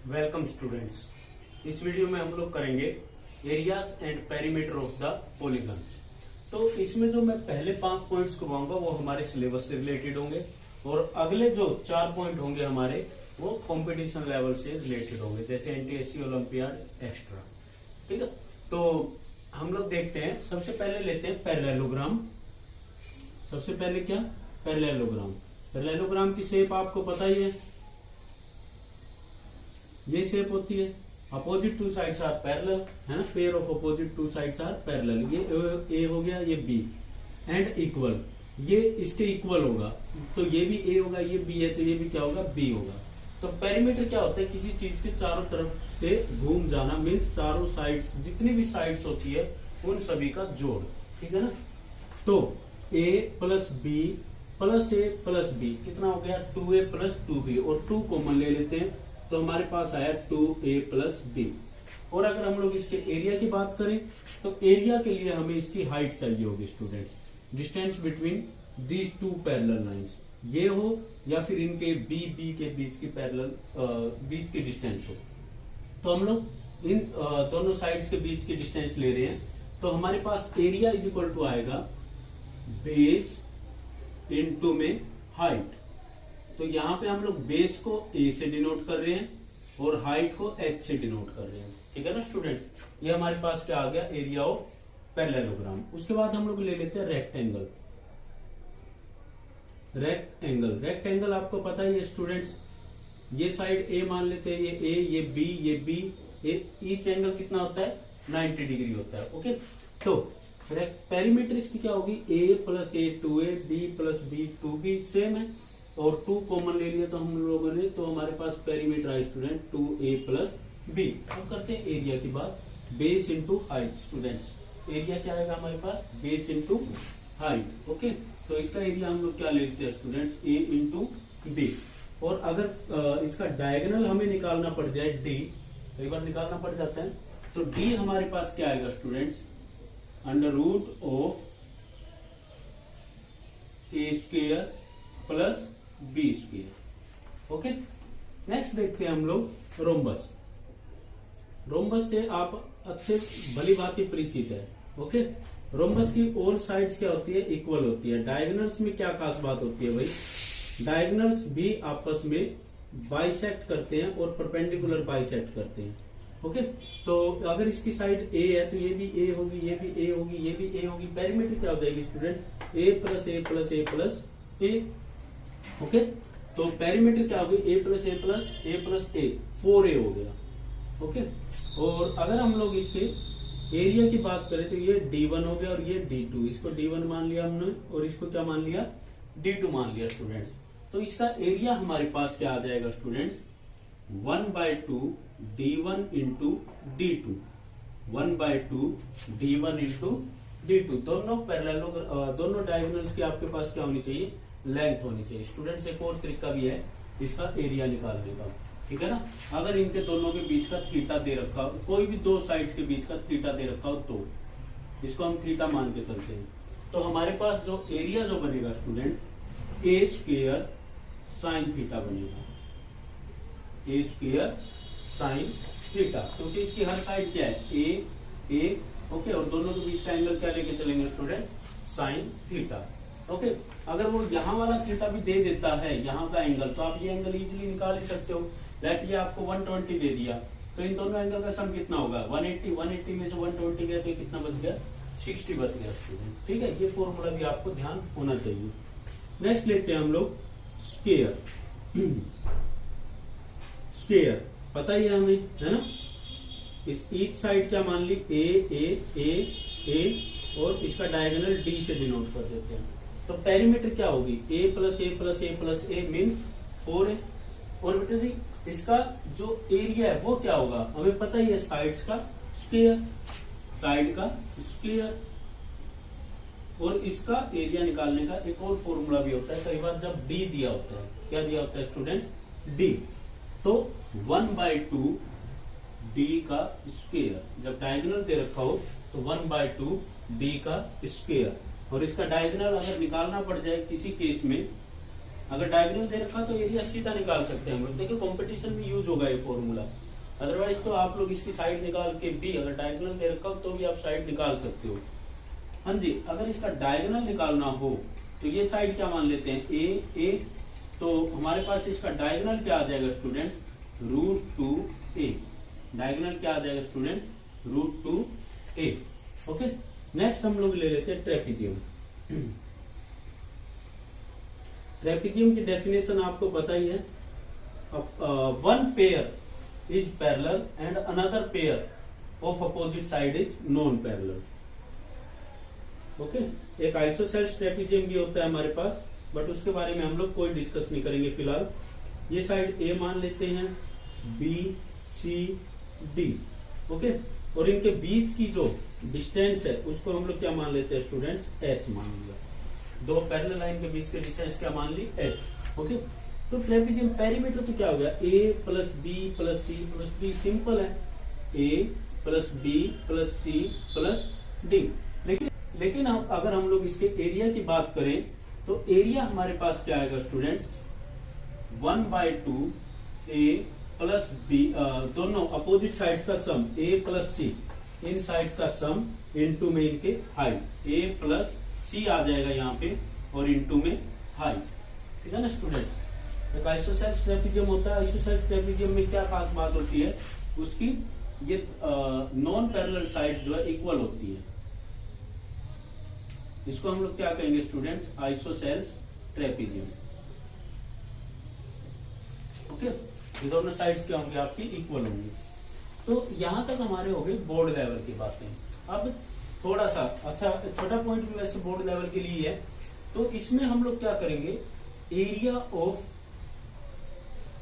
Welcome students. इस video में हम लोग करेंगे areas and perimeter of the polygons. तो इसमें जो मैं पहले 5 पॉइंट्स करवाऊंगा वो हमारे सिलेबस से रिलेटेड होंगे और अगले जो 4 पॉइंट होंगे हमारे वो कंपटीशन लेवल से रिलेटेड होंगे, जैसे एनटीएससी, ओलंपियाड, एक्स्ट्रा। ठीक है, तो हम लोग देखते हैं। सबसे पहले लेते हैं पैरेललोग्राम। सबसे पहले क्या? पैरेललोग्राम। पैरेललोग्राम की शेप आपको पता ही है, ये शेप होती है। Opposite two sides are parallel, है ना, pair of opposite two sides are parallel. ये ए हो गया, ये बी एंड इक्वल, ये इसके इक्वल होगा। तो ये भी ए होगा, ये बी है तो ये भी क्या होगा, बी होगा। तो पेरीमीटर क्या होता है? किसी चीज के चारों तरफ से घूम जाना, मीन्स चारों साइड्स, जितनी भी साइड्स होती है उन सभी का जोड़। ठीक है ना। तो ए प्लस बी प्लस ए प्लस बी कितना हो गया? 2a प्लस 2b, और 2 कॉमन ले लेते हैं तो हमारे पास आया 2a प्लस बी। और अगर हम लोग इसके एरिया की बात करें तो एरिया के लिए हमें इसकी हाइट चाहिए होगी students, distance between these 2 parallel lines, ये हो या फिर इनके बी के बीच की पैरेलल बीच की डिस्टेंस हो। तो हम लोग इन दोनों साइड्स के बीच की डिस्टेंस ले रहे हैं, तो हमारे पास एरिया इज इक्वल टू आएगा बेस इनटू में हाइट। तो यहां पे हम लोग बेस को ए से डिनोट कर रहे हैं और हाइट को एच से डिनोट कर रहे हैं। ठीक है ना स्टूडेंट्स, ये हमारे पास क्या आ गया? Area of parallelogram. उसके बाद हम लोग ले लेते हैं रेक्टेंगल। रेक्टेंगल आपको पता ही है स्टूडेंट्स, ये साइड ए मान लेते हैं, ये ए, ये बी, ईच एंगल कितना होता है? 90 डिग्री होता है। ओके, तो पेरीमीटर इसकी क्या होगी? A plus A 2a, B plus B 2b, same है, और 2 कॉमन ले लिया तो हम लोगों ने, तो हमारे पास पेरीमीटर है स्टूडेंट 2a प्लस बी। अब करते हैं एरिया की बात, base into height. Students area क्या आएगा हमारे पास? Base into height. ओके, तो इसका एरिया हम लोग क्या लेते हैं स्टूडेंट्स? a into B. और अगर इसका डायगोनल हमें निकालना पड़ जाए d, कई बार निकालना पड़ जाता है, तो d हमारे पास क्या आएगा students? Under root of A square plus B square. Okay, next देखते हैं हम लोग रोम्बस। रोम्बस से आप अच्छे भली भांति परिचित है। ओके, रोम्बस की ऑल साइड्स क्या होती है? इक्वल होती है। डायगोनल्स में क्या खास बात होती है भाई? डायगोनल्स भी आपस में बाइसेक्ट करते हैं और परपेंडिकुलर बाइसेक्ट करते हैं। ओके, तो अगर इसकी साइड ए है तो ये भी ए होगी, ये भी ए होगी, ये भी ए होगी। पेरीमीटर क्या हो जाएगी स्टूडेंट? ए प्लस ए प्लस ए प्लस ए। ओके, तो पेरीमीटर क्या होगी? A plus A plus A plus A, 4a हो गया। ओके, और अगर हम लोग इसके एरिया की बात करें तो ये D1 हो गया और ये D2। इसको D1 मान लिया हमने और इसको क्या मान लिया? D2 मान लिया स्टूडेंट्स। तो इसका एरिया हमारे पास क्या आ जाएगा students? 1/2 D1 into D2, 1/2 D1 into D2। दोनों डायगोनल्स की आपके पास क्या होनी चाहिए? लेंथ होनी चाहिए। स्टूडेंट्स एक और तरीका भी है इसका एरिया निकालने का, ठीक है ना। अगर इनके दोनों के बीच का थीटा दे रखा हो, कोई भी 2 साइड्स के बीच का थीटा दे रखा हो, तो इसको हम थीटा मान के चलते हैं। तो हमारे पास जो एरिया जो बनेगा स्टूडेंट्स, ए स्क्वेयर साइन थीटा बनेगा, ए स्क्वेयर साइन थीटा, क्योंकि इसकी हर साइड क्या है? ए। ओके, और दोनों के बीच का एंगल क्या लेके चलेंगे स्टूडेंट? Sine theta. ओके, अगर वो यहाँ वाला थीटा भी दे देता है, यहाँ का एंगल, तो आप ये एंगल इजीली निकाल ही सकते हो। लाइक ये आपको 120 दे दिया, तो इन दोनों एंगल का सम कितना होगा? 180 में से 120 गया तो कितना बच गया? 60 बच गया स्टूडेंट। ठीक है, ये फॉर्मूला भी आपको ध्यान होना चाहिए। नेक्स्ट लेते हैं हम लोग स्क्वायर। स्क्वायर पता ही है हमें, है ना। इस ईच साइड क्या मान ली? ए, और इसका डायगोनल डी से डिनोट कर देते हैं। तो पेरीमीटर क्या होगी? A plus A plus A plus A means 4a। और बेटा जी इसका जो एरिया है वो क्या होगा? हमें पता ही है, साइड्स का स्क्वायर, साइड का स्क्वायर। और इसका एरिया निकालने का एक और फॉर्मूला भी होता है, कई बार जब डी दिया होता है। क्या दिया होता है स्टूडेंट्स? डी। तो 1/2 डी का स्क्वायर, जब डायगोनल दे रखा हो तो 1/2 डी का स्क्वायर। और इसका डायगोनल अगर निकालना पड़ जाए किसी केस में, अगर डायगोनल दे रखा तो एरिया सीधा निकाल सकते हैं हम लोग। देखिए कंपटीशन में यूज होगा ये फॉर्मूला, अदरवाइज तो आप लोग इसकी साइड निकाल के भी, अगर डायगोनल दे रखा हो तो भी आप साइड निकाल सकते हो। हाँ जी, अगर इसका डायगोनल निकालना हो तो ये साइड क्या मान लेते हैं, ए, तो हमारे पास इसका डायगोनल क्या आ जाएगा स्टूडेंट्स, √2a। डायगोनल क्या आ जाएगा स्टूडेंट्स, √2a। ओके, नेक्स्ट हम लोग ले लेते हैं ट्रेपीजियम। ट्रेपीजियम की डेफिनेशन आपको पता ही है, one pair is parallel and another pair of opposite side is non parallel. Okay, एक आइसोसेल्स ट्रेपीजियम भी होता है हमारे पास, बट उसके बारे में हम लोग कोई डिस्कस नहीं करेंगे फिलहाल। ये साइड ए मान लेते हैं, बी, सी, डी। ओके, और इनके बीच की जो डिस्टेंस है उसको हम लोग क्या मान लेते हैं स्टूडेंट्स, एच मान लिया। दो पैरेलल लाइन के बीच के डिस्टेंस क्या मान ली, एच। ओके, तो ट्रेपीजियम पेरीमीटर तो क्या हो गया, A plus B plus C plus D. Simple है, A plus B plus C plus D. लेकिन अगर हम लोग इसके एरिया की बात करें तो एरिया हमारे पास क्या आएगा स्टूडेंट्स, 1/2 ए प्लस बी, दोनों अपोजिट साइड्स का सम, ए प्लस सी, इन साइड्स का सम इनटू में इनके हाइट, ए प्लस सी आ जाएगा यहाँ पे और इनटू में हाइट। ठीक है ना स्टूडेंट्स। एक आइसोसेल्स ट्रेपीजियम होता है, आइसोसेल्स ट्रेपीजियम में क्या खास बात होती है उसकी, ये नॉन पैरेलल साइड्स जो है इक्वल होती है। इसको हम लोग क्या कहेंगे स्टूडेंट्स, आइसोसेल्स ट्रेपीजियम। ओके, ये दोनों साइड्स क्या होंगे आपकी, इक्वल होंगी। तो यहां तक हमारे हो गए बोर्ड लेवल की बातें। अब थोड़ा सा अच्छा छोटा पॉइंट भी वैसे बोर्ड लेवल के लिए है, तो इसमें हम लोग क्या करेंगे, एरिया ऑफ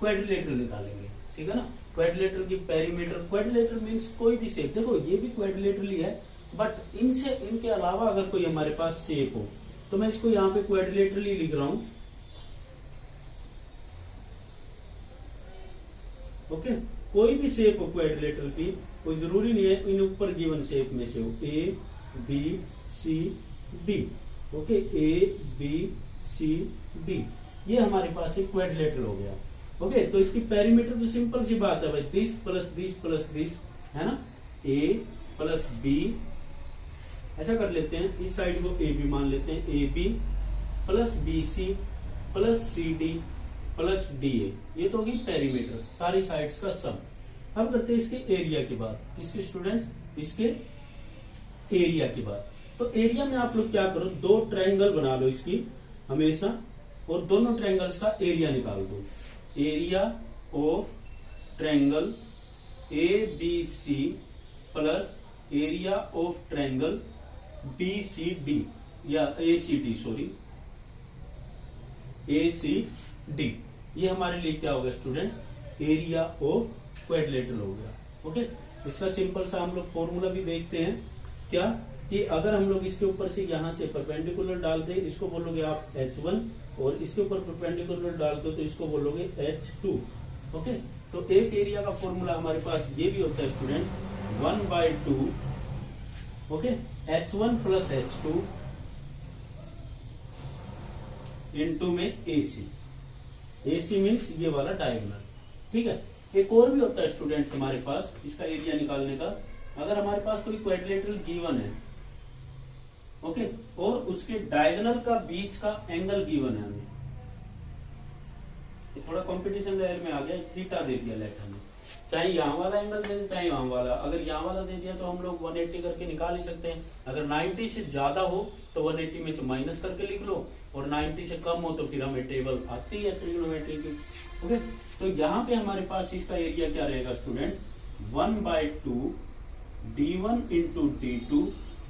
क्वाड्रिलेटरल निकालेंगे। ठीक है ना, क्वाड्रिलेटरल की पेरीमीटर, क्वाड्रिलेटरल मींस कोई भी शेप, देखो ये भी क्वाड्रिलेटरल ही है, बट इनके अलावा अगर कोई हमारे पास शेप हो तो मैं इसको यहां पे क्वाड्रिलेटरल ही लिख रहा हूं। ओके, कोई भी शेप हो क्वाड्रिलेटरल की, कोई जरूरी नहीं है इन ऊपर गिवन शेप में से हो, A B C D. Okay, A B C D, ये हमारे पास एक क्वाड्रिलेटरल हो गया। ओके, तो इसकी पेरीमीटर तो सिंपल सी बात है भाई, दिस प्लस दिस, है ना, ए प्लस बी। ऐसा कर लेते हैं, इस साइड को ए बी मान लेते हैं, A B plus B C plus C D plus D A. ये तो होगी पेरीमीटर, सारी साइड्स का सम। अब करते हैं इसके एरिया की बात। किसके स्टूडेंट्स, इसके एरिया की बात। तो एरिया में आप लोग क्या करो, दो ट्रायंगल बना लो इसकी हमेशा, और दोनों ट्रायंगल्स का एरिया निकाल दो। Area of triangle A B C plus area of triangle B C D, या A C D, sorry A C D. ये हमारे लिए क्या होगा स्टूडेंट्स, एरिया ऑफ क्वाड्रिलेटरल हो गया। ओके, इसका सिंपल सा हम लोग फॉर्मूला भी देखते हैं क्या, कि अगर हम लोग इसके ऊपर से यहां से परपेंडिकुलर डाल दे, इसको बोलोगे आप H1, और इसके ऊपर परपेंडिकुलर डाल दो तो इसको बोलोगे H2। ओके, तो एक एरिया का फॉर्मूला हमारे पास ये भी होता है student, 1/2 okay H1 plus H2 into में AC। AC मीन्स ये वाला डायगोनल। ठीक है, एक और भी होता है स्टूडेंट्स हमारे पास इसका एरिया निकालने का। अगर हमारे पास कोई क्वाड्रिलेटरल गिवन है, ओके, और उसके डायगोनल का बीच का एंगल गिवन है हमें, थोड़ा कंपटीशन लेवल में आ गया, थीटा दे दिया लेटर में, चाहे यहाँ वाला एंगल दे दे चाहे वहां वाला। अगर यहाँ वाला दे दिया तो हम लोग 180 करके निकाल ही सकते हैं। अगर 90 से ज्यादा हो तो 180 में से माइनस करके लिख लो, और 90 से कम हो तो फिर हमें टेबल आती है ट्रिग्नोमेट्री की। ओके, तो यहाँ पे हमारे पास इसका एरिया क्या रहेगा students, 1/2 D1 into D2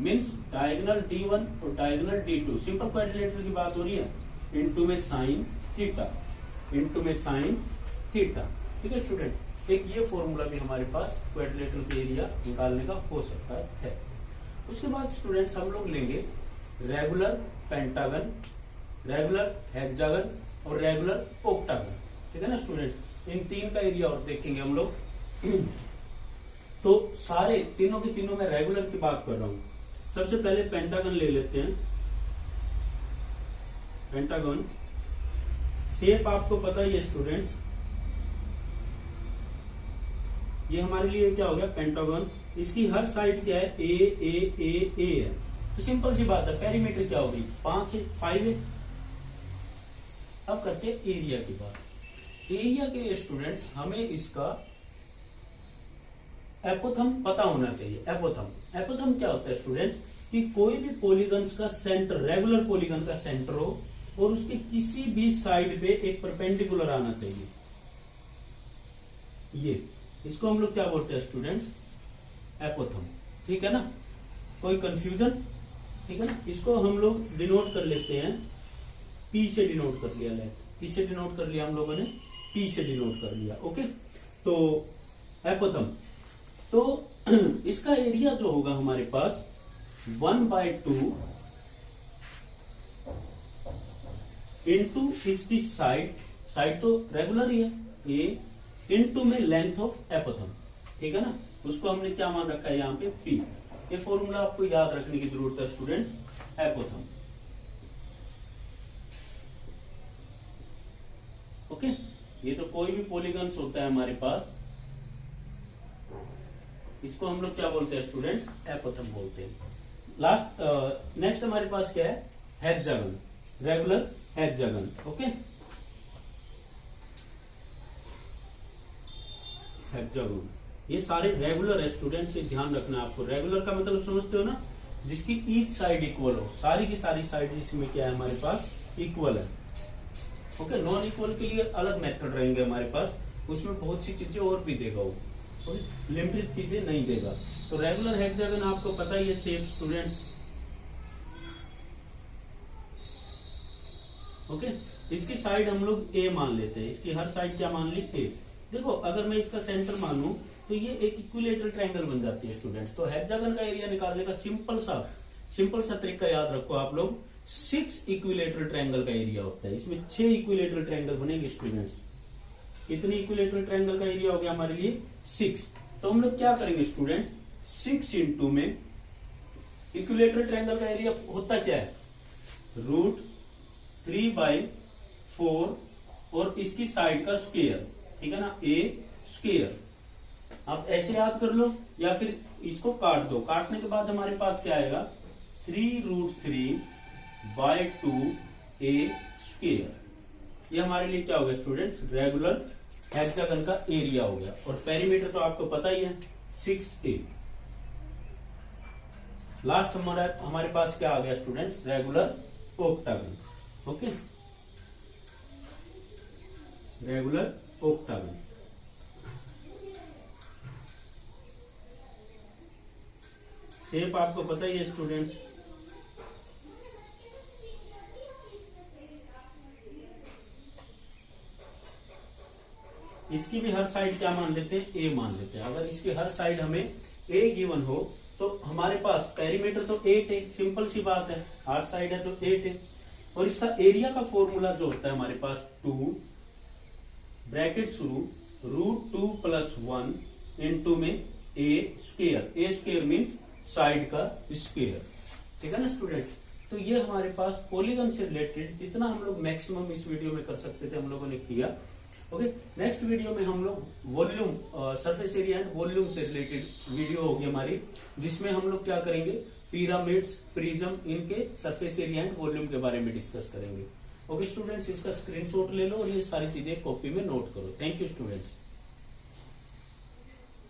means diagonal D1 और डायगोनल D2, सिंपल क्वाड्रिलेटरल की बात हो रही है, इंटू में साइन थीटा, इंटू में साइन थीटा। ठीक है स्टूडेंट, एक ये फॉर्मूला भी हमारे पास क्वाड्रिलेटरल के एरिया निकालने का हो सकता है। उसके बाद स्टूडेंट्स हम लोग लेंगे रेगुलर पेंटागन, रेगुलर हेक्सागन और रेगुलर ऑक्टागन। ठीक है ना स्टूडेंट्स, इन तीन का एरिया और देखेंगे हम लोग। तो सारे तीनों के तीनों में रेगुलर की बात कर रहा हूं। सबसे पहले पेंटागन ले लेते हैं। पेंटागन शेप आपको पता ही है स्टूडेंट्स, ये हमारे लिए क्या हो गया, पेंटागन। इसकी हर साइड क्या है, ए है। तो सिंपल सी बात है, पेरीमीटर क्या होगी, 5 है। अब करते हैं एरिया की बात। एरिया के लिए स्टूडेंट्स हमें इसका एपोथम पता होना चाहिए। एपोथम क्या होता है स्टूडेंट्स, कि कोई भी पॉलीगन्स का सेंटर, रेगुलर पॉलीगन का सेंटर हो और उसके किसी भी साइड पे एक परपेंडिकुलर आना चाहिए। ये इसको हम लोग क्या बोलते हैं स्टूडेंट्स, एपोथम। ठीक है ना, कोई कंफ्यूजन, ठीक है ना। इसको हम लोग डिनोट कर लेते हैं, पी से डिनोट कर लिया, किससे डिनोट कर लिया हम लोगों ने, पी से डिनोट कर लिया। ओके, तो एपोथम, तो इसका एरिया जो होगा हमारे पास 1/2 इंटू इसकी साइड तो रेगुलर ही है, ए इंटू में लेंथ ऑफ एपोथम। ठीक है ना, उसको हमने क्या मान रखा है यहाँ पे, पी। ये फॉर्मूला आपको याद रखने की जरूरत है स्टूडेंट्स, एपोथम। ओके, ये तो कोई भी पॉलीगन्स होता है हमारे पास, इसको हम लोग क्या बोलते हैं स्टूडेंट्स, एपोथम बोलते हैं। लास्ट नेक्स्ट हमारे पास क्या है, hexagon, regular hexagon. Okay, hexagon ये सारे रेगुलर है स्टूडेंट्स, ये ध्यान रखना है आपको। रेगुलर का मतलब समझते हो ना, जिसकी ईच साइड इक्वल हो, सारी की सारी साइड इसमें क्या है हमारे पास, इक्वल है। ओके, नॉन इक्वल के लिए अलग मेथड रहेंगे हमारे पास, उसमें बहुत सी चीजें और भी देगा वो, लिमिटेड चीजें नहीं देगा। तो रेगुलर हेक्सागन आपको पता ही है शेप स्टूडेंट्स। ओके, इसकी साइड हम लोग ए मान लेते हैं, इसकी हर साइड क्या मान ली, ए। देखो अगर मैं इसका सेंटर मानूं तो ये एक इक्विलेटरल ट्रायंगल बन जाती है स्टूडेंट्स। तो हेक्सागन का एरिया निकालने का सिंपल सा तरीका याद रखो आप लोग, 6 इक्विलेटरल ट्रायंगल का एरिया होता है। इसमें 6 इक्विलेटरल ट्रायंगल बनेंगे स्टूडेंट्स। इतनी इक्विलेटरल ट्रायंगल का एरिया हो गया हमारे लिए 6। तो हम लोग क्या करेंगे स्टूडेंट्स, 6 इंटू में इक्विलेटरल ट्रायंगल का एरिया होता क्या है, √3/4 और इसकी साइड का स्क्वायर। ठीक है ना, ए स्क्वायर। आप ऐसे याद कर लो या फिर इसको काट दो, काटने के बाद हमारे पास क्या आएगा, 3√3/2 ए स्क्वायर। ये हमारे लिए क्या हो गया स्टूडेंट्स, रेगुलर हेक्सागन का एरिया हो गया। और पेरीमीटर तो आपको पता ही है, 6a। लास्ट हमारे पास क्या आ गया students, regular octagon. Okay, regular octagon. Shape आपको पता ही है स्टूडेंट्स, इसकी भी हर साइड क्या मान लेते हैं, ए मान लेते हैं। अगर इसकी हर साइड हमें ए गिवन हो तो हमारे पास पेरीमीटर तो 8 है, सिंपल सी बात है, 8 साइड है तो 8 है। और इसका एरिया का फॉर्मूला जो होता है हमारे पास 2 ब्रैकेट शुरू √2 + 1 इंटू में ए स्क्वायर। ए स्क्वायर मीन्स साइड का स्क्वायर। ठीक है ना स्टूडेंट्स, तो ये हमारे पास पॉलीगन से रिलेटेड जितना हम लोग मैक्सिमम इस वीडियो में कर सकते थे हम लोगों ने किया। ओके, नेक्स्ट वीडियो में हम लोग volume, surface area and volume से रिलेटेड वीडियो होगी हमारी, जिसमें हम लोग क्या करेंगे, पिरामिड्स, प्रिज्म, इनके सरफेस एरिया एंड वॉल्यूम के बारे में डिस्कस करेंगे। ओके स्टूडेंट्स, इसका स्क्रीनशॉट ले लो और ये सारी चीजें कॉपी में नोट करो। Thank you students.